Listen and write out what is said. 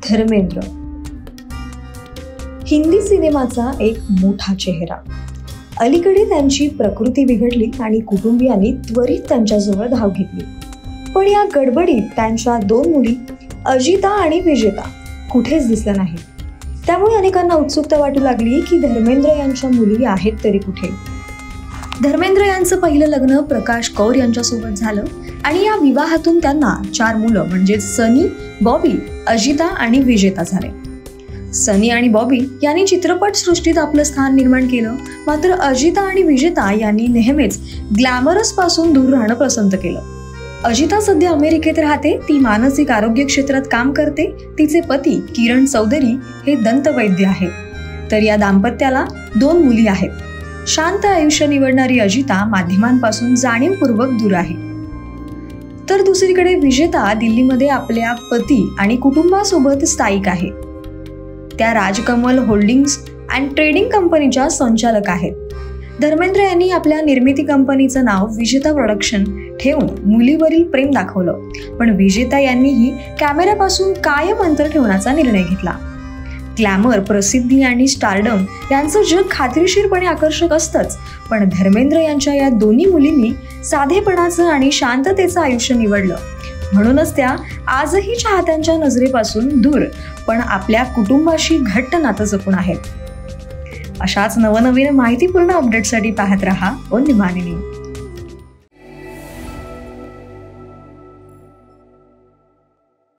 धर्मेंद्र हिंदी सिनेमाचा एक मोठा चेहरा. अलीकडे त्यांची प्रकृती बिघडली आणि कुटुंबियांनी त्वरित त्यांच्याजवळ धाव घेतली. पण या गडबडीत त्यांच्या 2 मुली अजिता आणि विजेता कुठेच दिसल्या नाहीत. त्यामुळे अनेकांना उत्सुकता वाटू लागली की धर्मेंद्र यांच्या मुली आहेत तरी कुठे. धर्मेंद्र यांचं पहिलं लग्न प्रकाश कौर यांच्यासोबत झालं आणि या विवाहातून त्यांना 4 मुलं म्हणजे सनी, बॉबी, अजिता आणि विजेता झाले. सनी आणि बॉबी यांनी चित्रपट सृष्टीत आपलं स्थान निर्माण केलं, मात्र अजिता आणि विजेता यांनी नेहमीच ग्लॅमरस पासून दूर राहणं पसंत केलं. अजिता सध्या अमेरिकेत राहते. ती मानसिक आरोग्य क्षेत्रात काम करते. तिचे पती किरण चौधरी हे दंतवैद्य आहेत. तर या दाम्पत्याला 2 मुली आहेत. शांत आयुष्य निवडणारी अजिता माध्यमांपासून जाणीवपूर्वक दूर आहे. तर दुसरीकडे विजेता दिल्लीमध्ये आपल्या पती आणि कुटुंबासोबत स्थायिक आहे. त्या राजकमल होल्डिंग्स अँड ट्रेडिंग कंपनीच्या संचालक आहेत. धर्मेंद्र यांनी आपल्या निर्मिती कंपनीचं नाव विजेता प्रोडक्शन ठेवून मुलीवरील प्रेम दाखवलं, पण विजेता यांनीही कॅमेऱ्यापासून कायम अंतर ठेवण्याचा निर्णय घेतला. ग्लॅमर, प्रसिद्धी आणि स्टारडम यांचं जग खात्रीशीरपणे आकर्षक असतंच, पण धर्मेंद्र यांच्या या दोन्ही मुलींनी साधेपणाचं आणि शांततेचं आयुष्य निवडलं. म्हणूनच त्या आजही चाहत्यांच्या नजरेपासून दूर पण आपल्या कुटुंबाशी घट्ट नातं जपून आहेत. अशाच नवनवीन माहितीपूर्ण अपडेटसाठी पाहत रहा ओन्ली मानिनी.